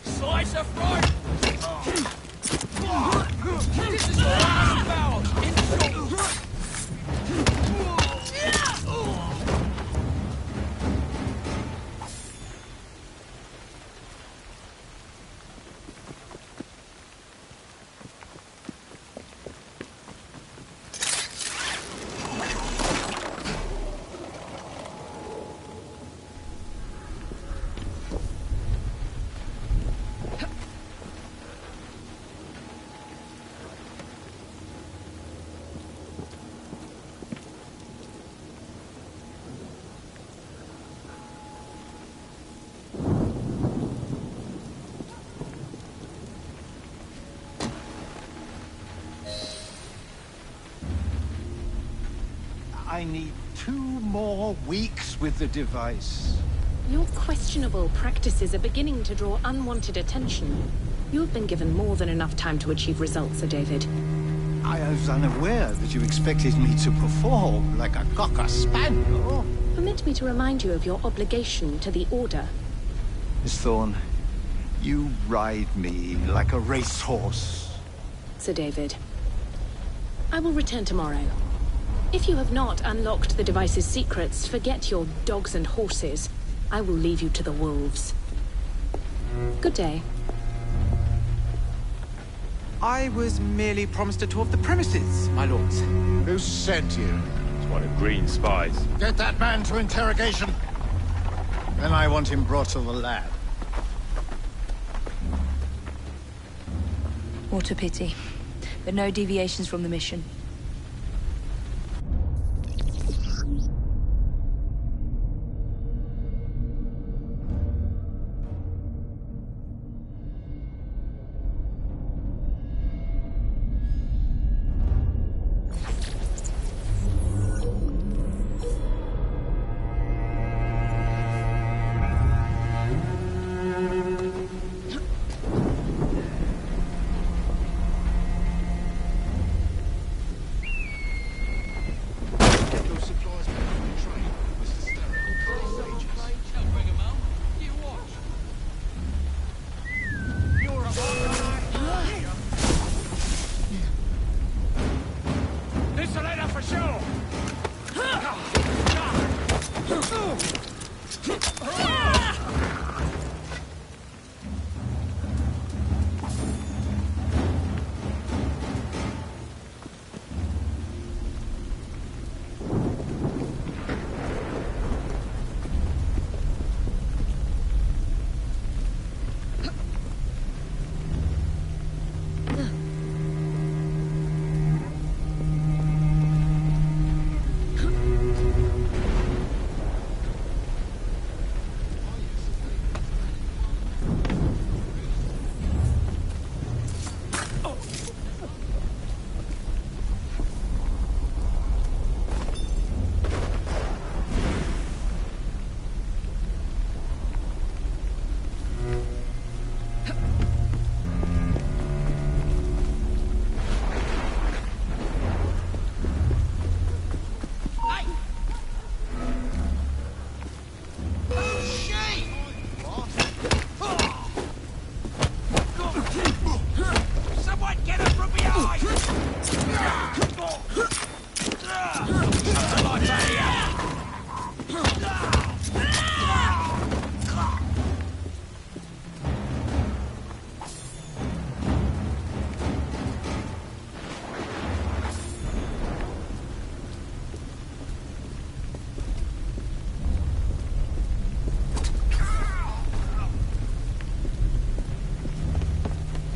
Slice of front! This is the last power! I need 2 more weeks with the device. Your questionable practices are beginning to draw unwanted attention. You have been given more than enough time to achieve results, Sir David. I was unaware that you expected me to perform like a cocker spaniel. Permit me to remind you of your obligation to the Order. Miss Thorne, you ride me like a racehorse. Sir David. I will return tomorrow. If you have not unlocked the device's secrets, forget your dogs and horses. I will leave you to the wolves. Good day. I was merely promised a tour of the premises, my lords. Who sent you? It's one of Green's spies. Get that man to interrogation. Then I want him brought to the lab. What a pity. But no deviations from the mission.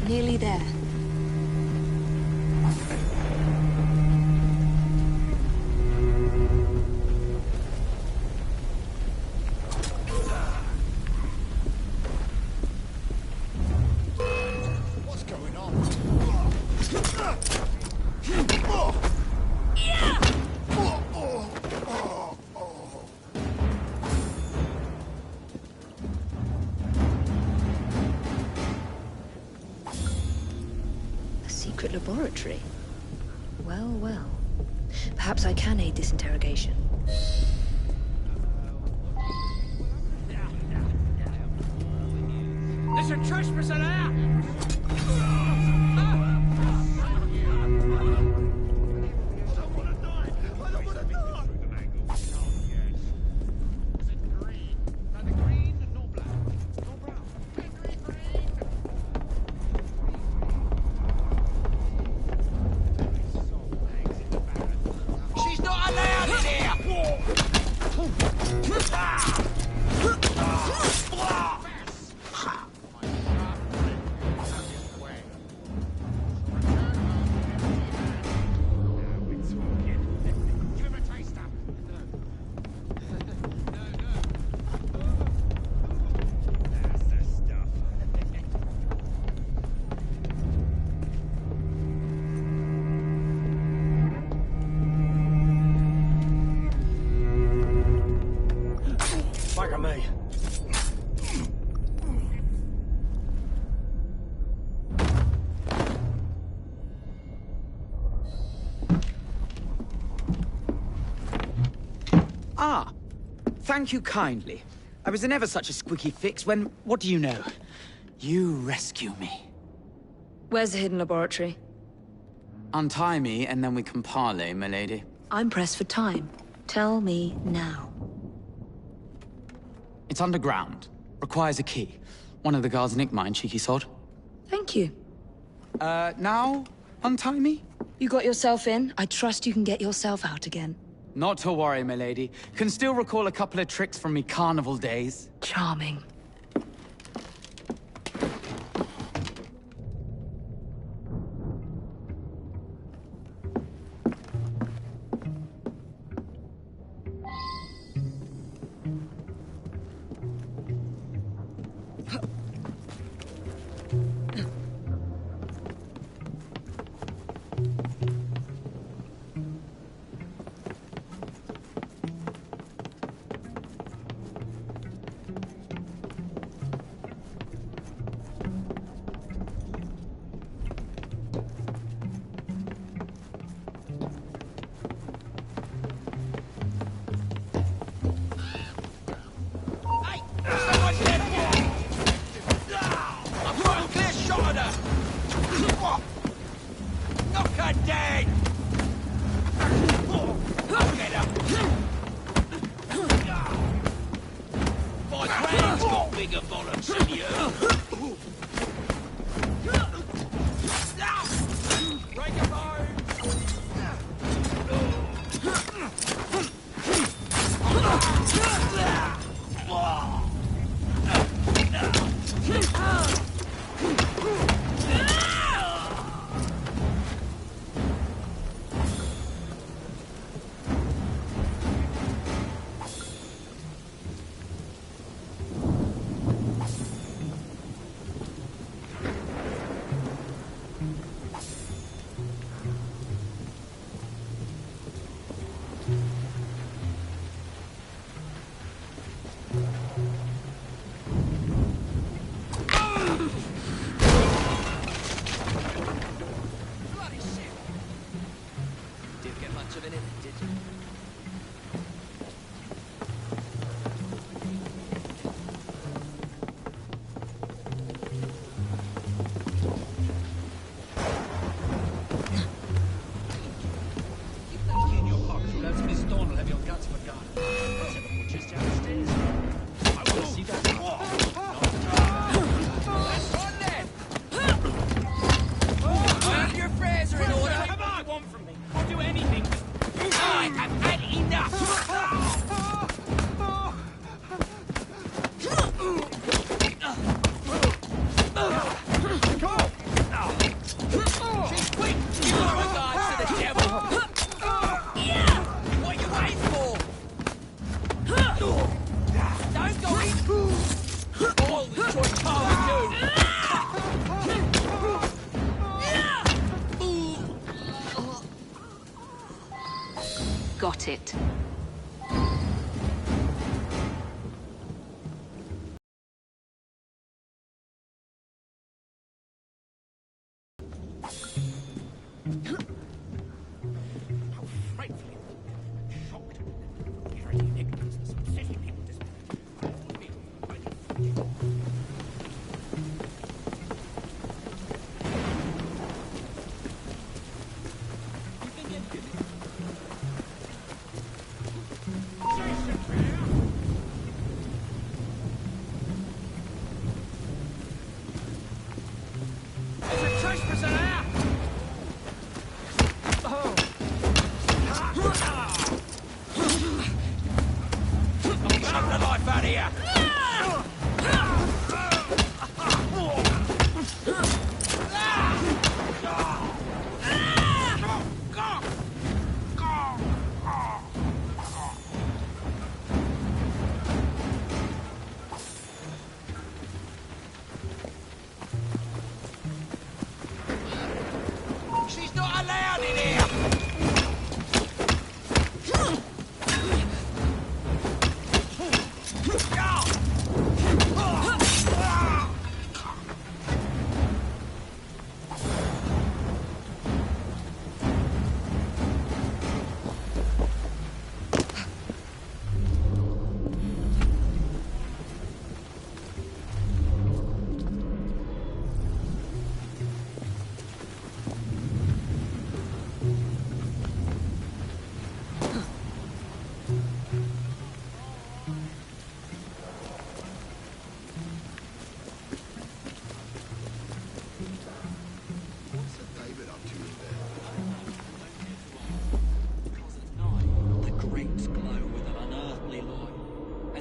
Nearly there. What's going on? Secret laboratory. Well, well. Perhaps I can aid this interrogation. a trespasser there! She's not allowed in here! Back at me. Ah, thank you kindly. I was in ever such a squeaky fix when, what do you know? You rescue me. Where's the hidden laboratory? Untie me and then we can parley, milady. I'm pressed for time. Tell me now. It's underground. Requires a key. One of the guards nicked mine, cheeky sod. Thank you. Now? Untie me? You got yourself in. I trust you can get yourself out again. Not to worry, milady. Can still recall a couple of tricks from me carnival days. Charming. Someone's dead! I've got a clear shot at her! Knock her dead! I'll get her! My gran's got bigger bollocks than you! Break a bone! Got it.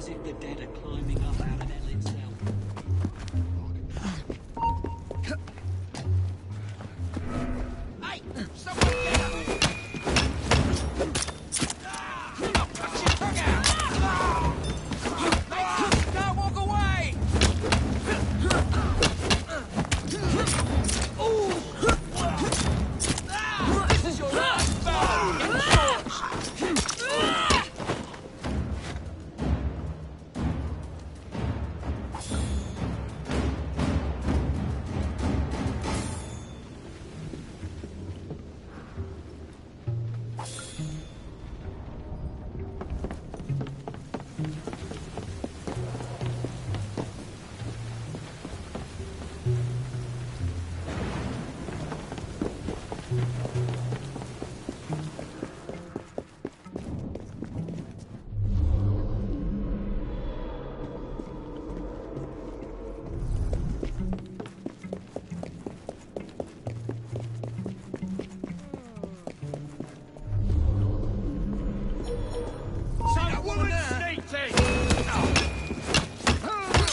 As if the dead are climbing up out of hell itself. Hey! Someone get up! I'll cut your tongue out! Don't walk away! This is your last battle! Get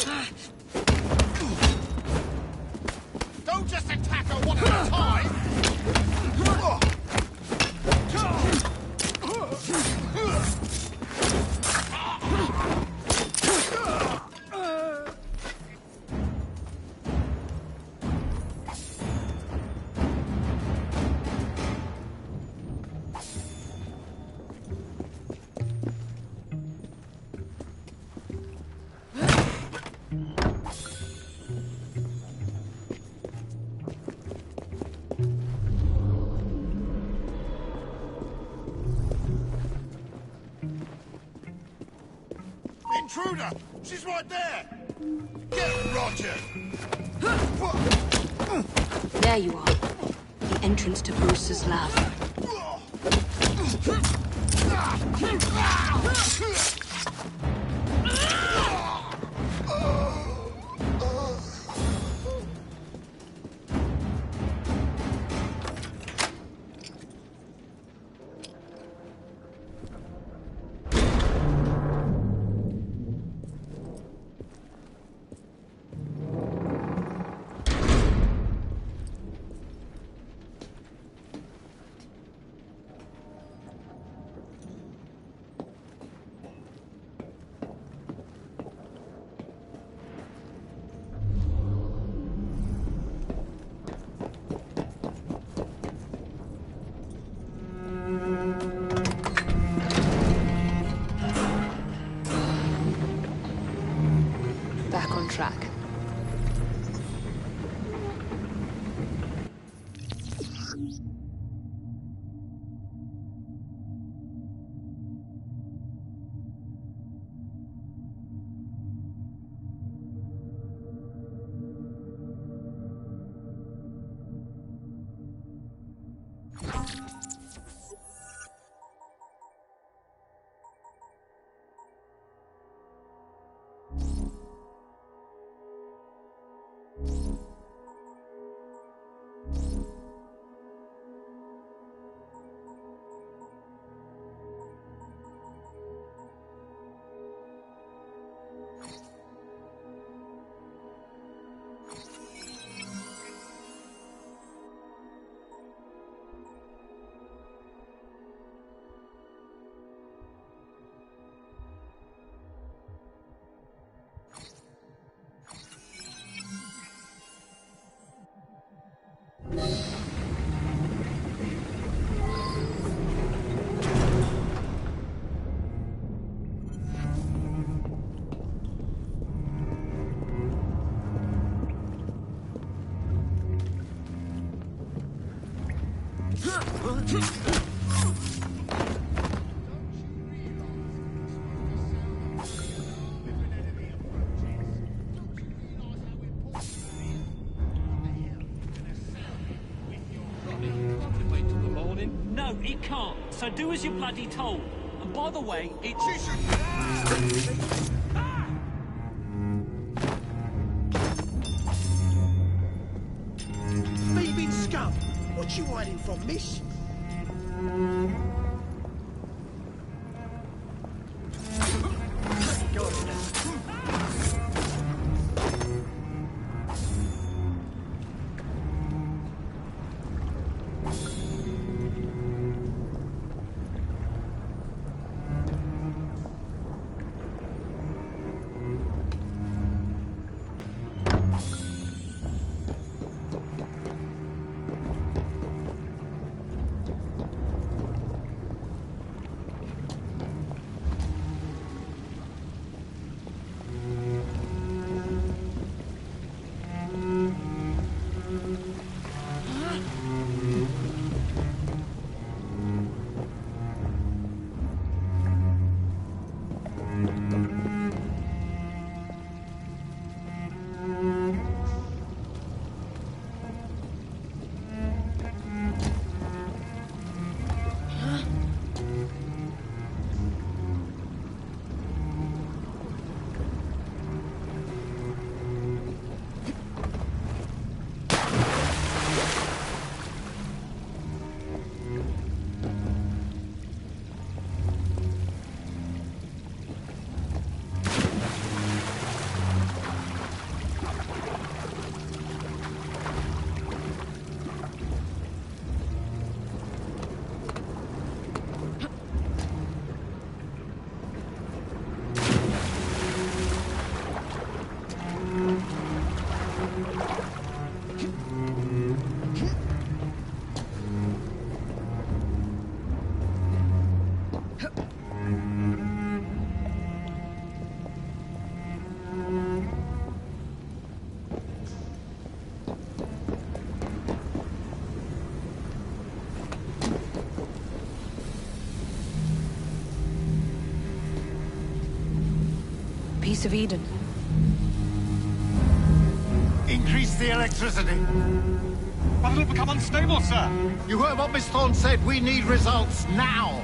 torched! Don't just attack her one at a time! Intruder! She's right there! Get Roger! There you are. The entrance to Brewster's lab. Back on track. No, it can't. So do as you're bloody told. And by the way, it's... Thieving scum! What you hiding from, miss? God. Piece of Eden. Increase the electricity. But it'll become unstable, sir. You heard what Miss Thorne said. We need results now.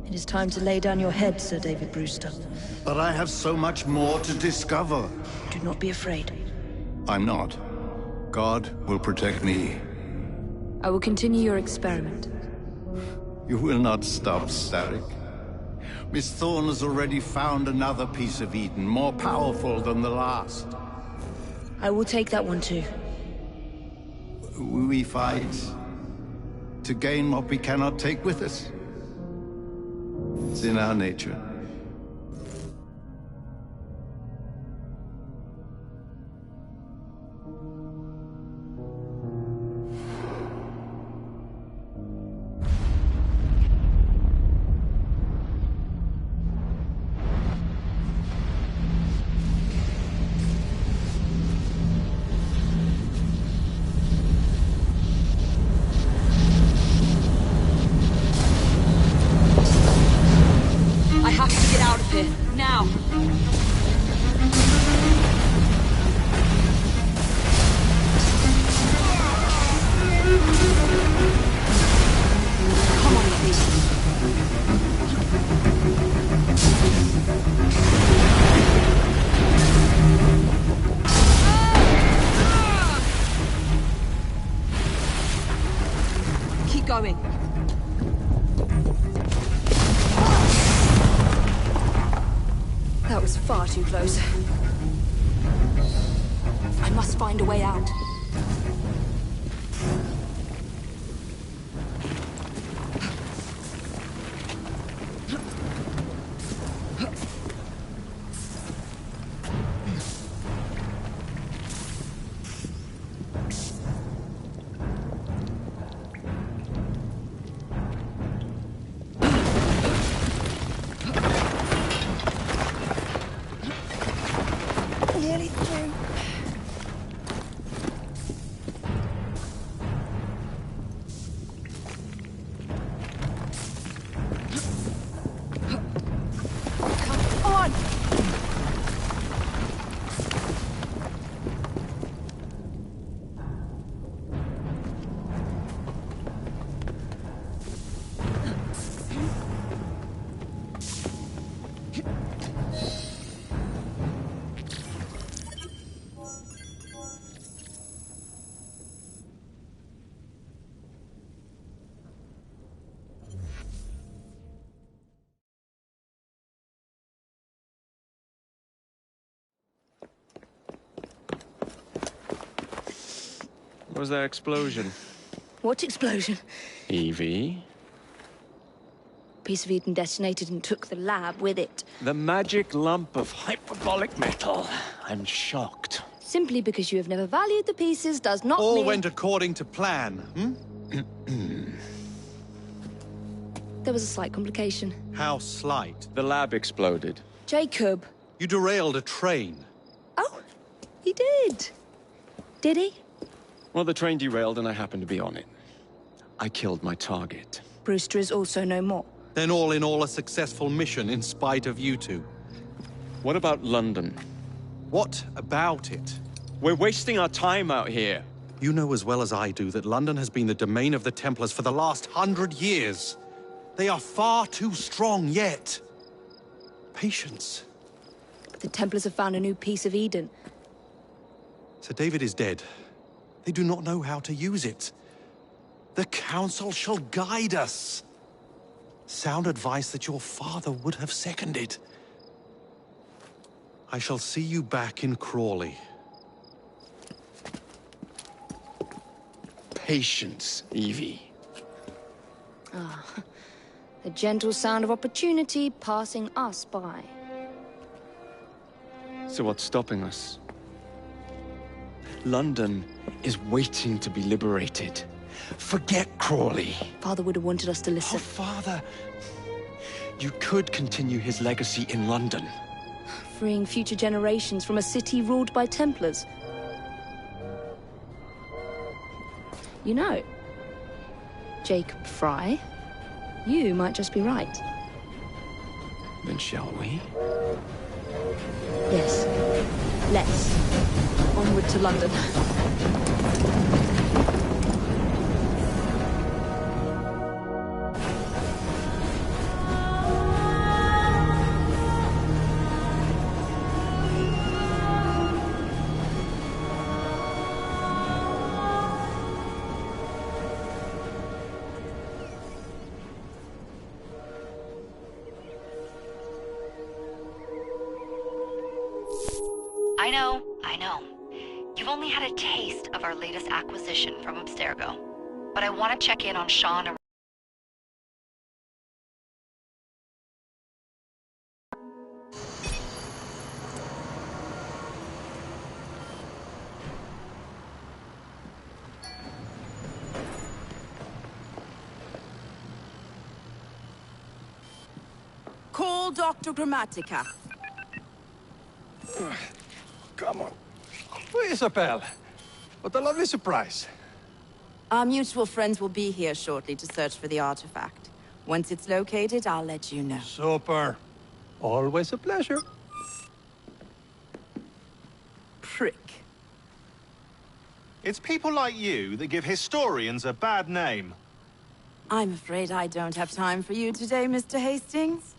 It is time to lay down your head, Sir David Brewster. But I have so much more to discover. Do not be afraid. I'm not. God will protect me. I will continue your experiment. You will not stop, Starrick. Miss Thorne has already found another piece of Eden, more powerful than the last. I will take that one too. We fight to gain what we cannot take with us. It's in our nature. Now! Come on, please. Keep going. That was far too close. I must find a way out. Nearly through. Was that explosion? What explosion? Evie? Piece of Eden detonated and took the lab with it. The magic lump of hyperbolic metal. I'm shocked. Simply because you have never valued the pieces does not All mean... went according to plan, hmm? There was a slight complication. How slight? The lab exploded. Jacob. You derailed a train. Oh, he did. Did he? Well, the train derailed and I happened to be on it. I killed my target. Brewster is also no more. Then all in all a successful mission in spite of you two. What about London? What about it? We're wasting our time out here. You know as well as I do that London has been the domain of the Templars for the last 100 years. They are far too strong yet. Patience. But the Templars have found a new piece of Eden. Sir David is dead. They do not know how to use it. The Council shall guide us. Sound advice that your father would have seconded. I shall see you back in Crawley. Patience, Evie. The gentle sound of opportunity passing us by. So what's stopping us? London is waiting to be liberated. Forget Crawley. Father would have wanted us to Oh, listen. Father. You could continue his legacy in London. Freeing future generations from a city ruled by Templars. You know, Jacob Fry, you might just be right. Then shall we? Yes. Let's. Onward to London. I know. You've only had a taste of our latest acquisition from Abstergo. But I want to check in on Sean and... Call Dr. Grammatica. Come on. Isabel. What a lovely surprise. Our mutual friends will be here shortly to search for the artifact. Once it's located, I'll let you know. Super. Always a pleasure. Prick. It's people like you that give historians a bad name. I'm afraid I don't have time for you today, Mr. Hastings.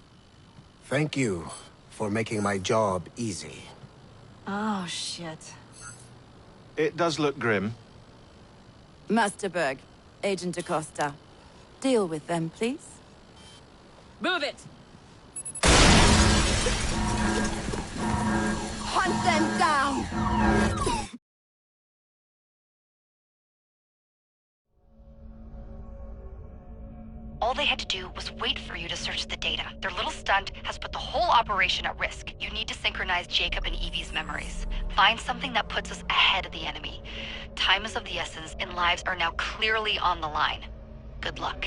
Thank you for making my job easy. Oh, shit. It does look grim. Master Berg, Agent Acosta. Deal with them, please. Move it! Hunt them down! All they had to do was wait for you to search the data. Their little stunt has put the whole operation at risk. You need to synchronize Jacob and Evie's memories. Find something that puts us ahead of the enemy. Time is of the essence, and lives are now clearly on the line. Good luck.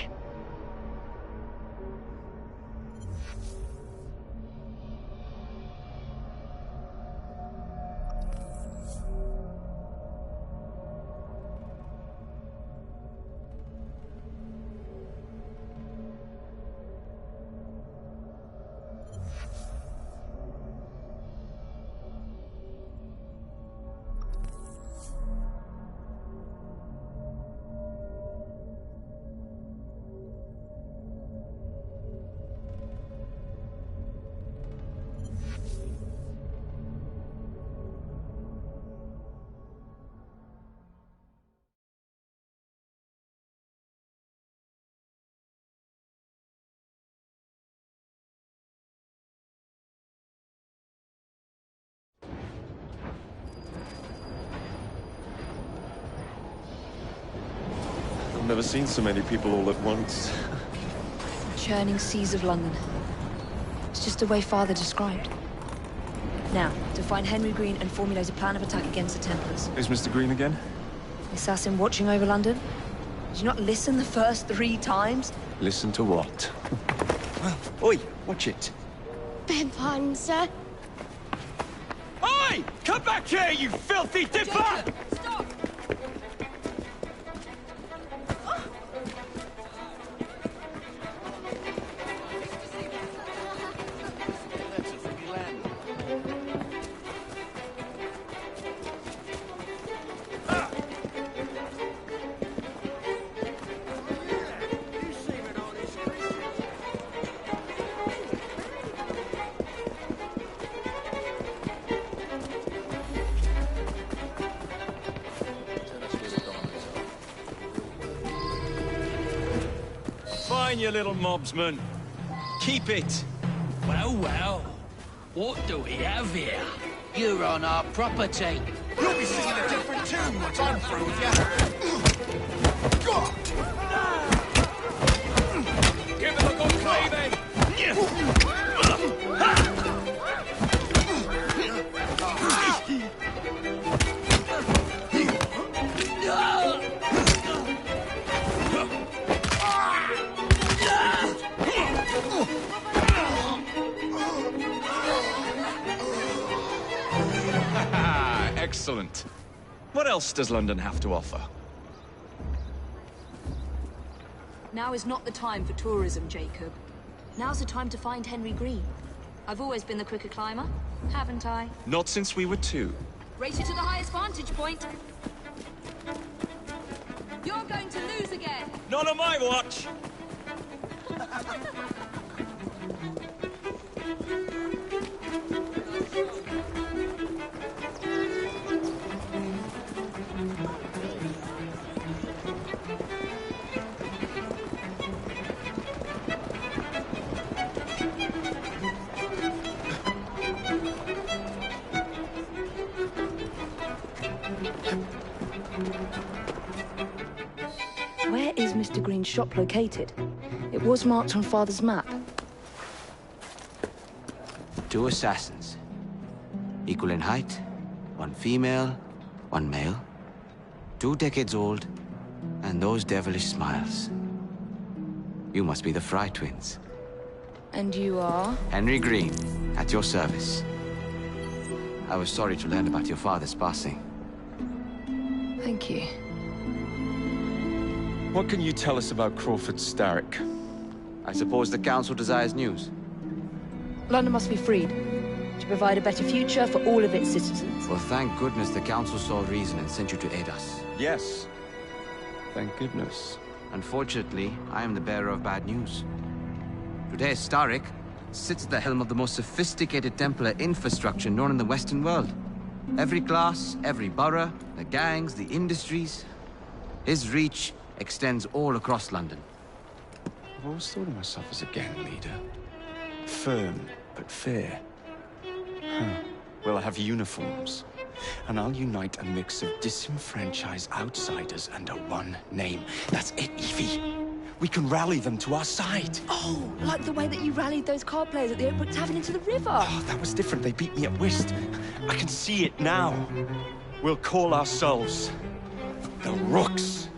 never seen so many people all at once. Churning seas of London. It's just the way Father described. Now, to find Henry Green and formulate a plan of attack against the Templars. Is Mr. Green again? The assassin watching over London? Did you not listen the first 3 times? Listen to what? Oi, watch it. Beg pardon, sir. Oi! Come back here, you filthy dipper! Jacob, stop! Fine, you little mobsman. Keep it. Well, well. What do we have here? You're on our property. You'll be singing a different tune once I'm through with you. Give him a good cleaving. Excellent. What else does London have to offer? Now is not the time for tourism, Jacob. Now's the time to find Henry Green. I've always been the quicker climber, haven't I? Not since we were 2. Race you to the highest vantage point. You're going to lose again. Not on my watch. Where is Mr. Green's shop located? It was marked on Father's map. 2 assassins. Equal in height, 1 female, 1 male. 2 decades old, and those devilish smiles. You must be the Fry twins. And you are? Henry Green, at your service. I was sorry to learn about your father's passing. Thank you. What can you tell us about Crawford Starrick? I suppose the Council desires news. London must be freed, to provide a better future for all of its citizens. Well, thank goodness the Council saw reason and sent you to aid us. Yes. Thank goodness. Unfortunately, I am the bearer of bad news. Today, Starrick sits at the helm of the most sophisticated Templar infrastructure known in the Western world. Every class, every borough, the gangs, the industries. His reach extends all across London. I've always thought of myself as a gang leader. Firm, but fair. Well, I have uniforms. And I'll unite a mix of disenfranchised outsiders under one name. That's it, Evie. We can rally them to our side. Oh, like the way that you rallied those card players at the Oakbrook Tavern into the river. Oh, that was different. They beat me at whist. I can see it now. We'll call ourselves the Rooks.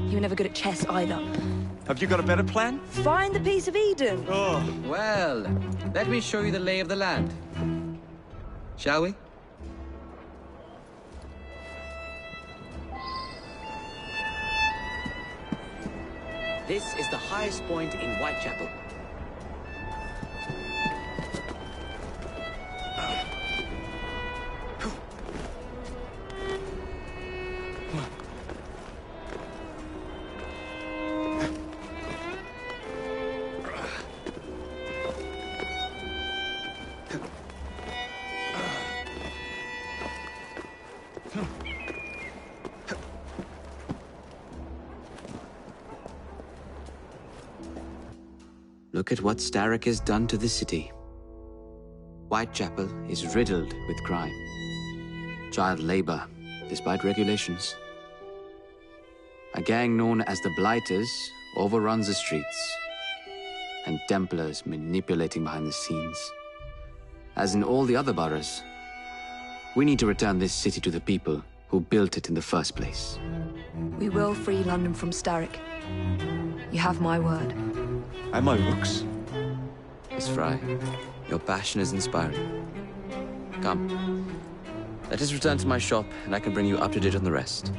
You were never good at chess either. Have you got a better plan? Find the piece of Eden. Oh. Well, let me show you the lay of the land. Shall we? This is the highest point in Whitechapel. Look at what Starrick has done to the city. Whitechapel is riddled with crime. Child labor, despite regulations. A gang known as the Blighters overruns the streets, and Templars manipulating behind the scenes. As in all the other boroughs, we need to return this city to the people who built it in the first place. We will free London from Starrick. You have my word. And my looks. Miss Fry, your passion is inspiring. Come, let us return to my shop, and I can bring you up to date on the rest.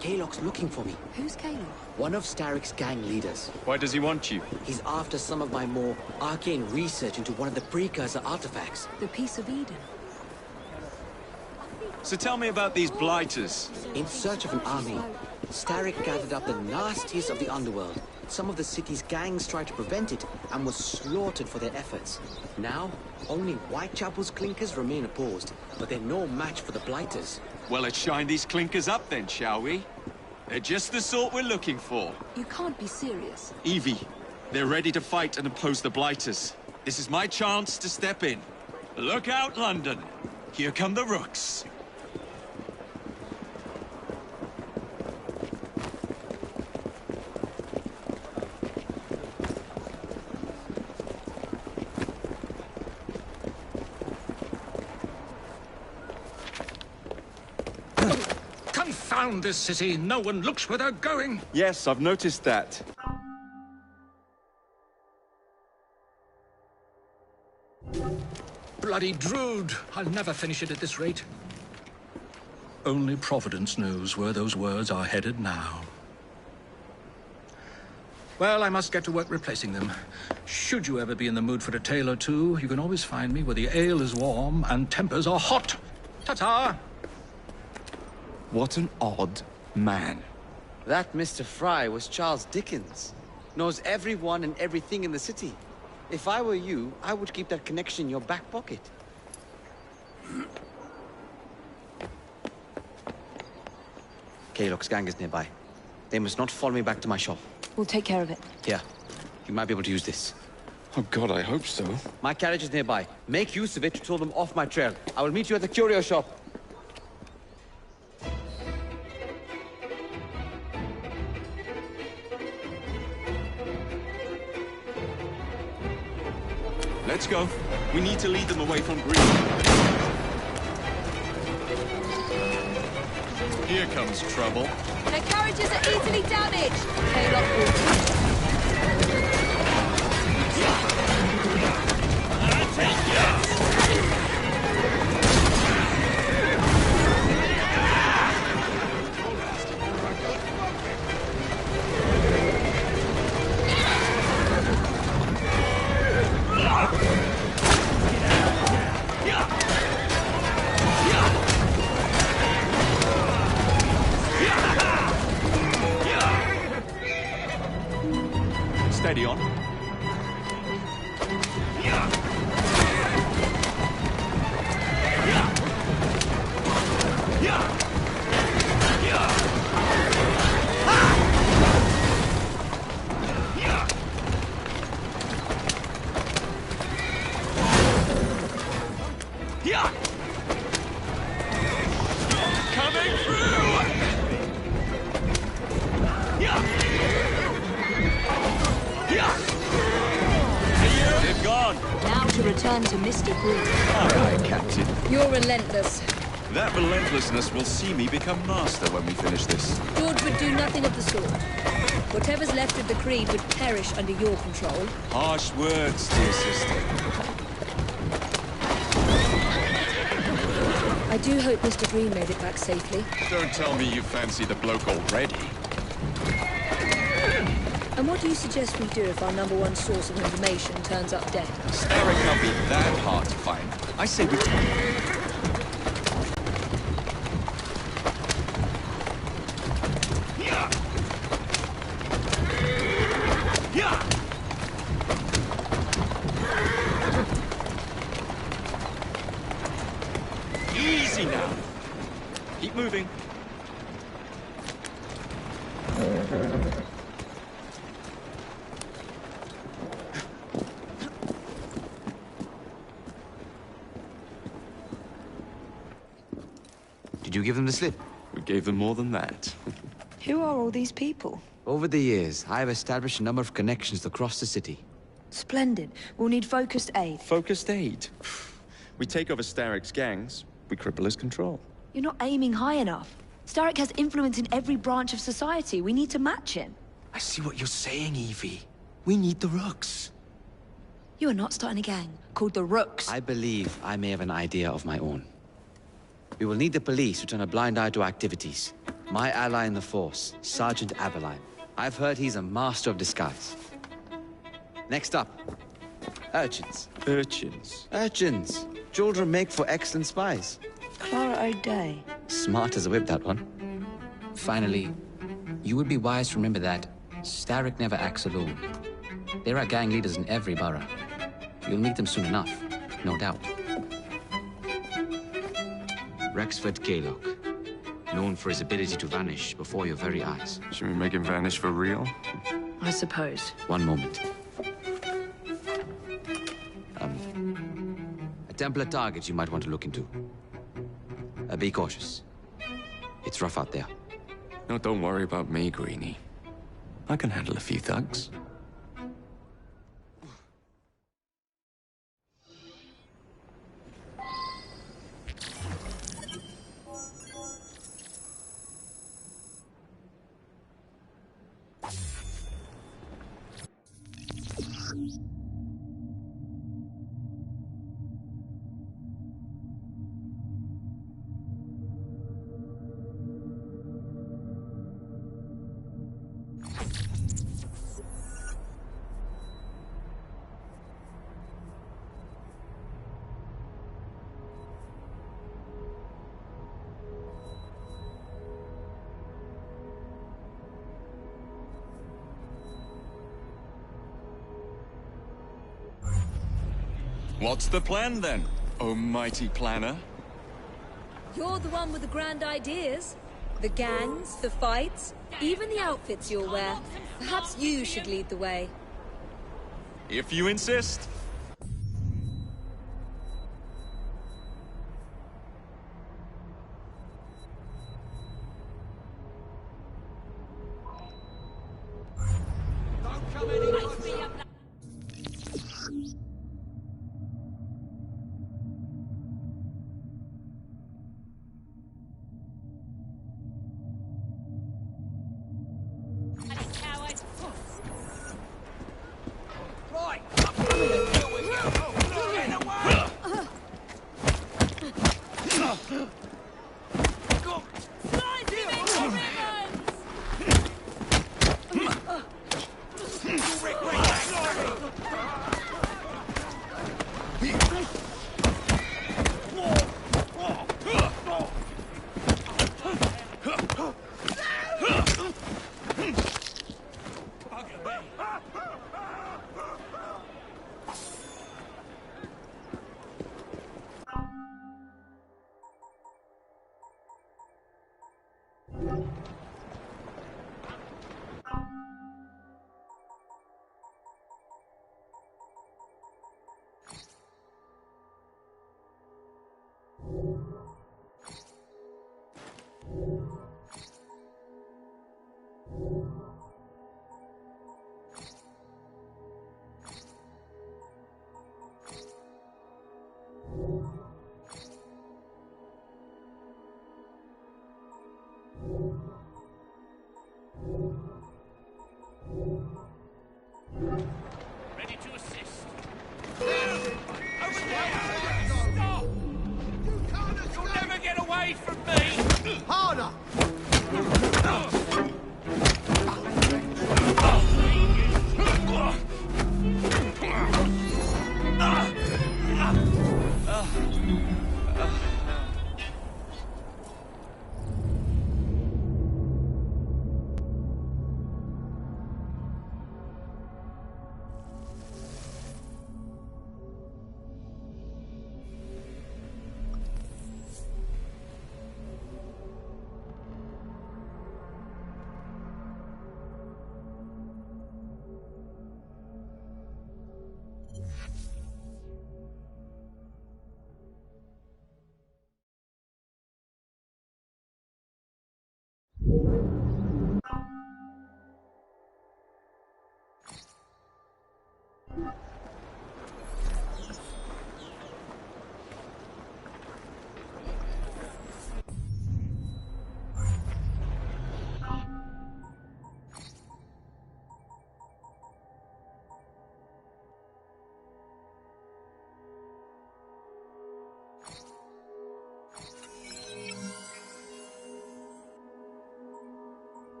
Kalok's looking for me. Who's Kalok? One of Starrick's gang leaders. Why does he want you? He's after some of my more arcane research into one of the precursor artifacts. The Piece of Eden. So tell me about these blighters. In search of an army, Starrick gathered up the nastiest of the underworld. Some of the city's gangs tried to prevent it and were slaughtered for their efforts. Now, only Whitechapel's clinkers remain opposed, but they're no match for the Blighters. Well, let's shine these clinkers up then, shall we? They're just the sort we're looking for. You can't be serious. Evie, they're ready to fight and oppose the Blighters. This is my chance to step in. Look out, London. Here come the Rooks. Confound this city! No one looks where they're going! Yes, I've noticed that. Bloody Drood! I'll never finish it at this rate. Only Providence knows where those words are headed now. Well, I must get to work replacing them. Should you ever be in the mood for a tale or two, you can always find me where the ale is warm and tempers are hot. Ta-ta! What an odd man. That Mr. Fry was Charles Dickens. Knows everyone and everything in the city. If I were you, I would keep that connection in your back pocket. Kalok's gang is nearby. They must not follow me back to my shop. We'll take care of it. Here, you might be able to use this. Oh God, I hope so. My carriage is nearby. Make use of it to throw them off my trail. I will meet you at the curio shop. Let's go. We need to lead them away from Green. Here comes trouble. Their carriages are easily damaged. Kalok will Steady on. Coming through! They're gone. now to return to Mr. Green. Aye, aye, Captain. You're relentless. That relentlessness will see me become master when we finish this. George would do nothing of the sort. Whatever's left of the Creed would perish under your control. Harsh words, dear sister. I do hope Mr. Green made it back safely. Don't tell me you fancy the bloke already. And what do you suggest we do if our #1 source of information turns up dead? Starrick can't be that hard to find. I say we... Easy now. Keep moving. Did you give them the slip? We gave them more than that. Who are all these people? Over the years, I have established a number of connections across the city. Splendid. We'll need focused aid. Focused aid? We take over Starrick's gangs, we cripple his control. You're not aiming high enough. Starrick has influence in every branch of society. We need to match him. I see what you're saying, Evie. We need the Rooks. You are not starting a gang called the Rooks. I believe I may have an idea of my own. We will need the police to turn a blind eye to activities. My ally in the force, Sergeant Aberline. I've heard he's a master of disguise. Next up, urchins. Urchins? Urchins. Children make for excellent spies. Clara O'Day. Smart as a whip, that one. Finally, you would be wise to remember that Starrick never acts alone. There are gang leaders in every borough. You'll meet them soon enough, no doubt. Rexford Gaylock, known for his ability to vanish before your very eyes. Should we make him vanish for real? I suppose. One moment. A Templar target you might want to look into. Be cautious. It's rough out there. No, don't worry about me, Greenie. I can handle a few thugs. What's the plan, then, oh mighty planner? You're the one with the grand ideas. The gangs, the fights, even the outfits you'll wear. Perhaps you should lead the way. If you insist. Ready to assist. Stop! You'll never get away from me! Harder!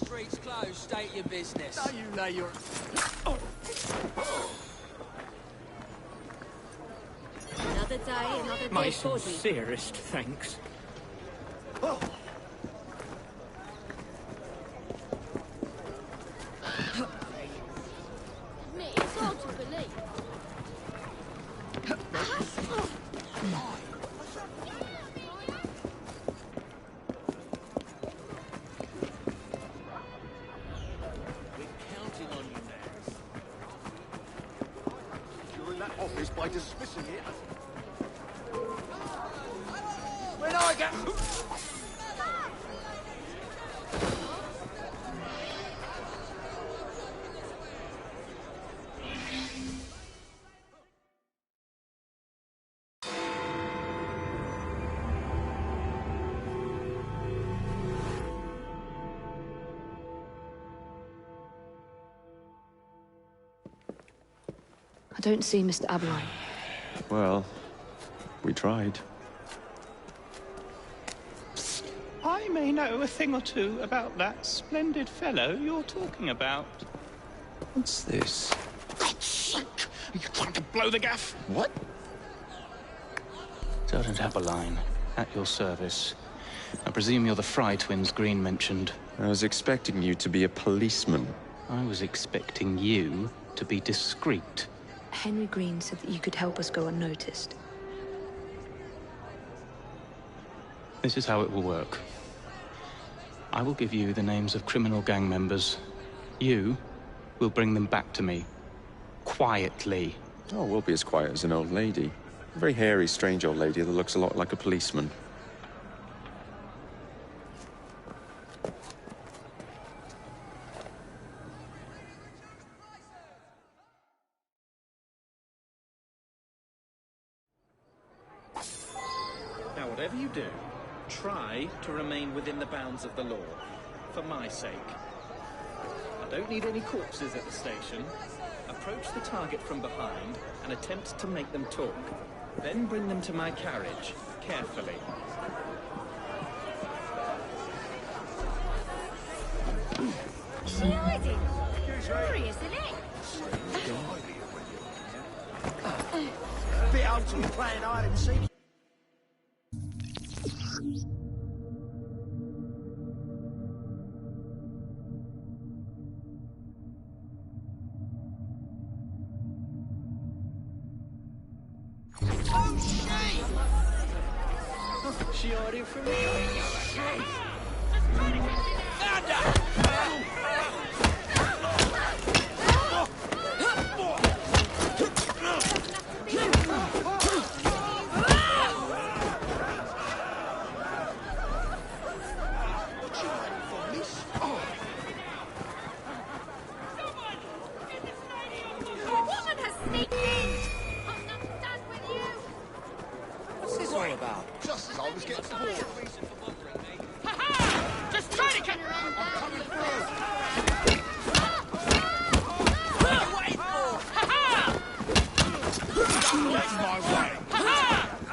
Street's closed, state your business. Now you lay your... Another day, another My dead body. sincerest thanks. It's hard to believe. Securing that office by dismissing it. When I get... I don't see Mr. Aberline. Well, we tried. I may know a thing or two about that splendid fellow you're talking about. What's this? God's sake! Are you trying to blow the gaff? What? Sergeant Aberline, at your service. I presume you're the Fry twins Green mentioned. I was expecting you to be a policeman. I was expecting you to be discreet. Henry Green said that you could help us go unnoticed. This is how it will work. I will give you the names of criminal gang members. You will bring them back to me. Quietly. Oh, we'll be as quiet as an old lady. A very hairy, strange old lady that looks a lot like a policeman. do. Try to remain within the bounds of the law. For my sake. I don't need any corpses at the station. Approach the target from behind and attempt to make them talk. Then bring them to my carriage, carefully. Shielding! Curious, isn't it? Bit old to be playing hide and seek. Oh shit! She hiding from me? What's this all about? Just as I was getting bored. Just try to get... I'm coming through. What are you waiting for? That's my way.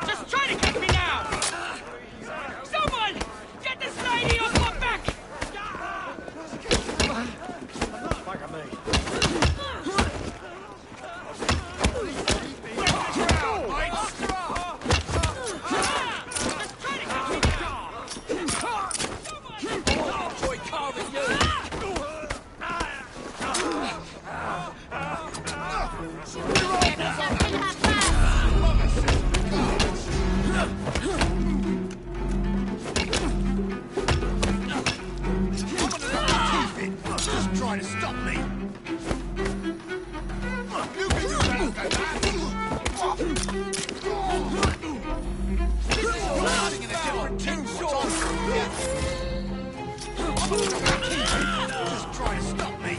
Just try to catch me now! Someone! Get this lady off my back! Back at me. Just trying to stop me. You can do that, okay, This is starting in a different tune, Just trying to stop me.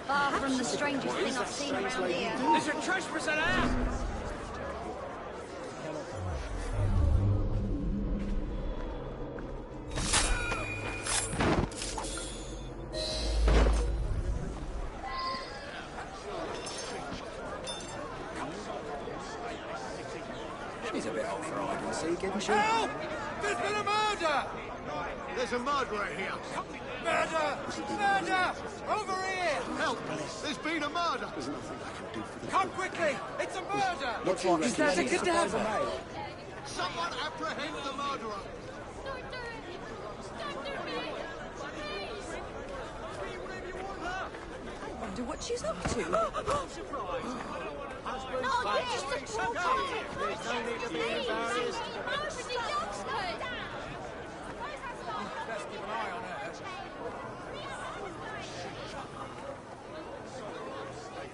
Far from the strangest thing I've seen around here. There's a trespasser out! She's a bit old for hide and seek, isn't she? Help! There's been a murder! There's a murderer here. Murder! Murder! Over here! Help! There's been a murder. There's nothing I can do for the... Come quickly! It's a murder! Looks like Is that a cadaver? Someone apprehend the murderer. I wonder what she's up to.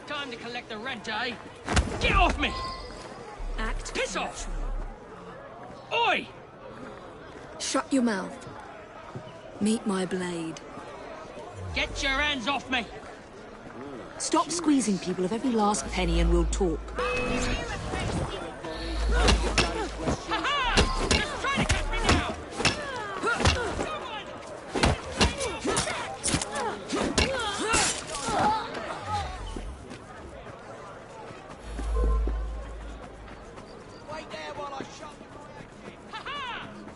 Time to collect the rent, eh? Get off me! Act Piss off! Oi! Shut your mouth. Meet my blade. Get your hands off me! Stop squeezing people of every last penny and we'll talk. Just try to catch me now! Wait there while I shot the...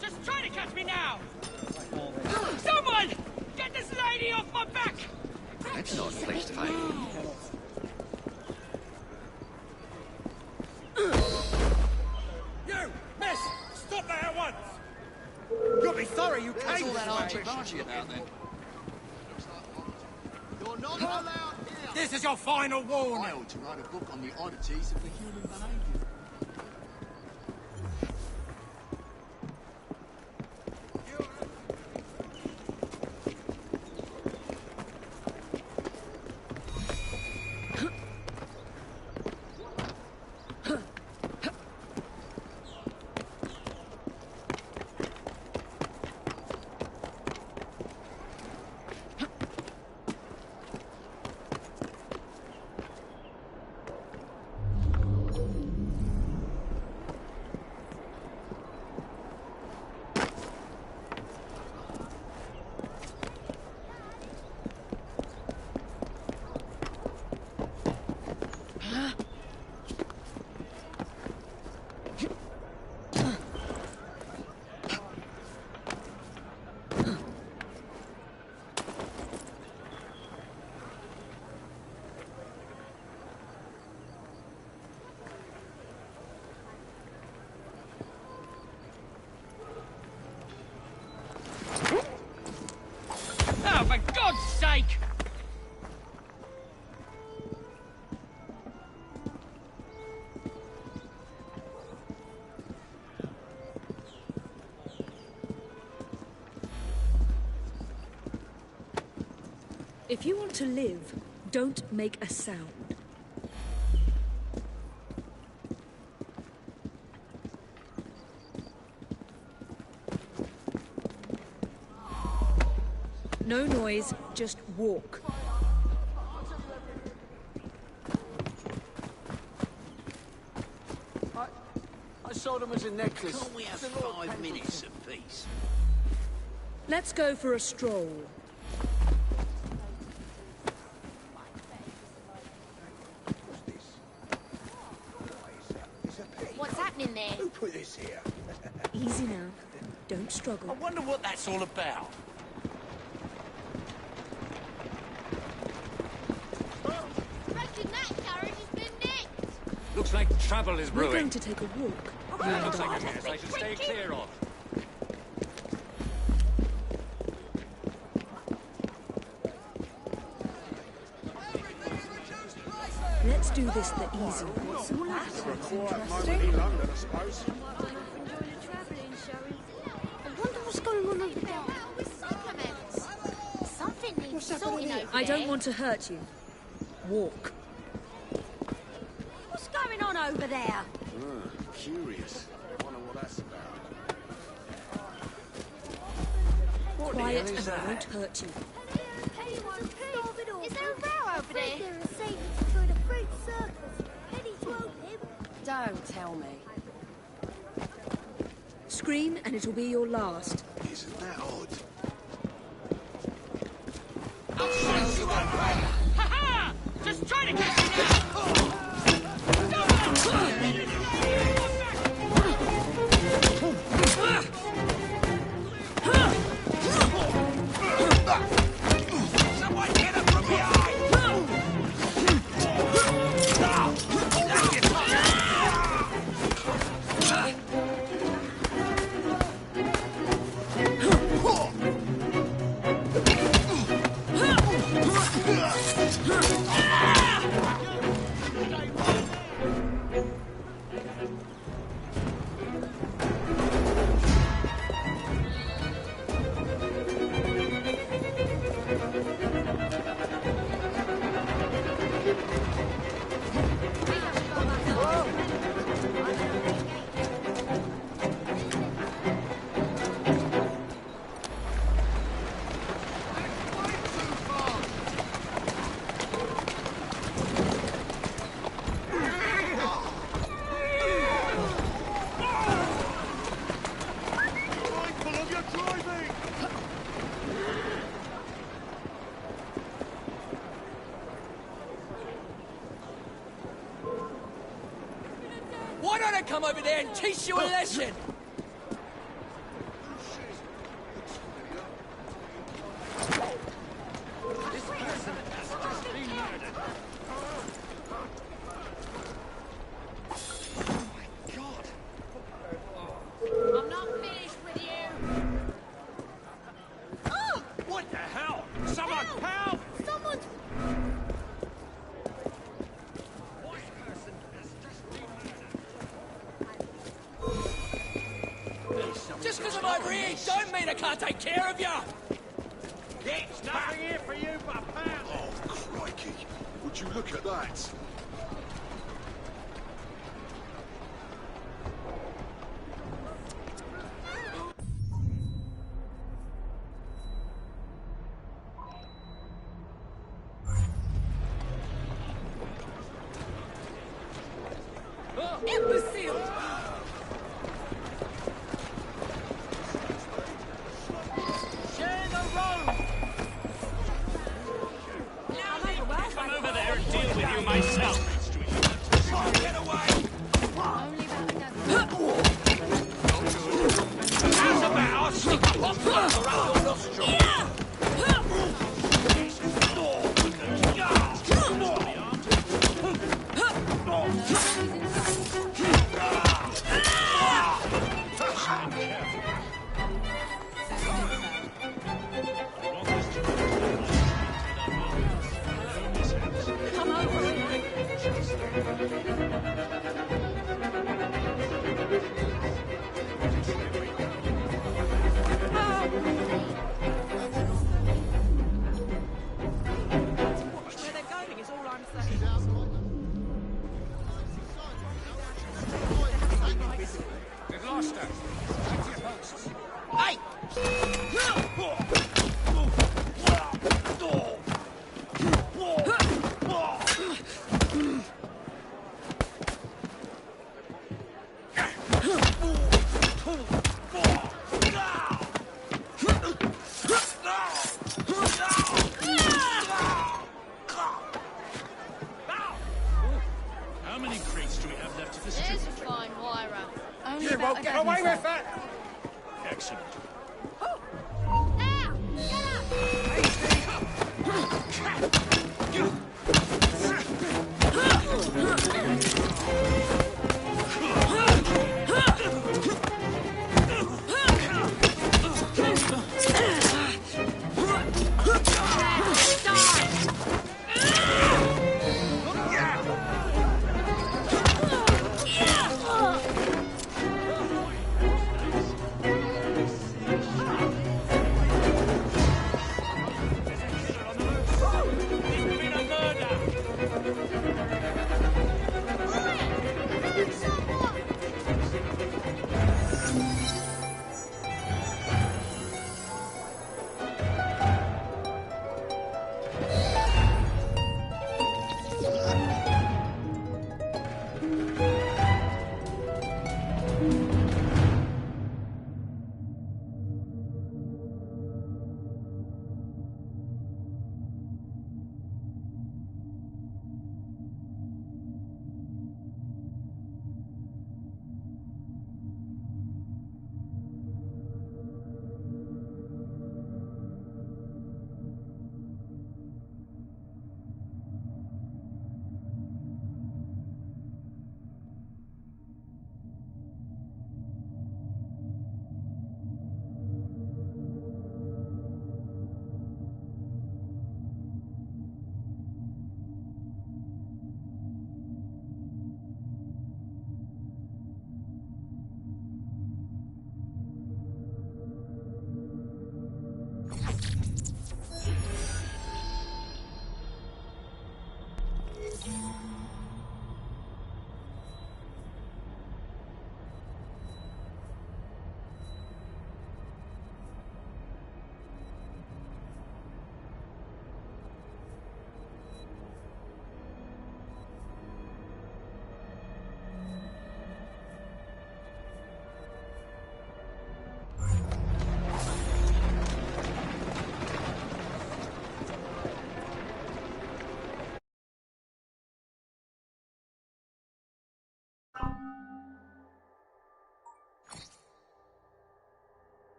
Just try to catch me now! Someone! Get this lady off my back! That's not a place to hide. got to be sorry you What's came all that this way. argy-bargy about, then? You're not allowed here. This is your final warning. I ought to write a book on the oddities of the human behaviour. Oh, for God's sake! If you want to live, don't make a sound. No noise, just walk. I sold them as a necklace. Can't we have 5 minutes apiece? Let's go for a stroll. What's happening there? Who put this here? Easy now. Don't struggle. I wonder what that's all about. Reckon that carriage has been nicked. Looks like trouble is We're brewing. going to take a walk. That looks like a mess I should stay clear of. Let's do this the easy way. For a quiet moment in London, I suppose. I wonder what's going on over there. With supplements. Something needs sorting over I don't there. want to hurt you. Walk. What's going on over there? Curious. I wonder what that's about. Quiet and I won't hurt you. Is there a row over there? Don't tell me. Scream and it'll be your last. Isn't that odd? Ha-ha! Just try to catch me now! Someone get him from behind! Why don't I come over there and teach you a lesson? I'm not finished with you. Just because I'm over here don't mean I can't take care of you! It's nothing here for you but pounds. Oh, crikey. Would you look at that? Imbecile! Share the road! Come over there and deal with you myself. Get away! How's about I'll stick a hot fluffer up your nostril? Where they're going is all I'm saying. We've lost her. Back to your posts. Hey! How many crates do we have left to distribute? There's a fine wire up. Only You about won't get away with that! Excellent. Now! Get up!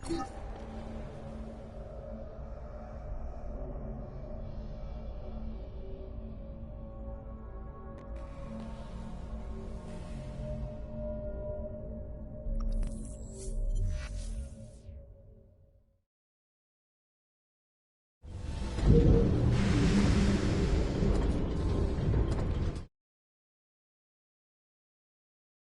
Thank you.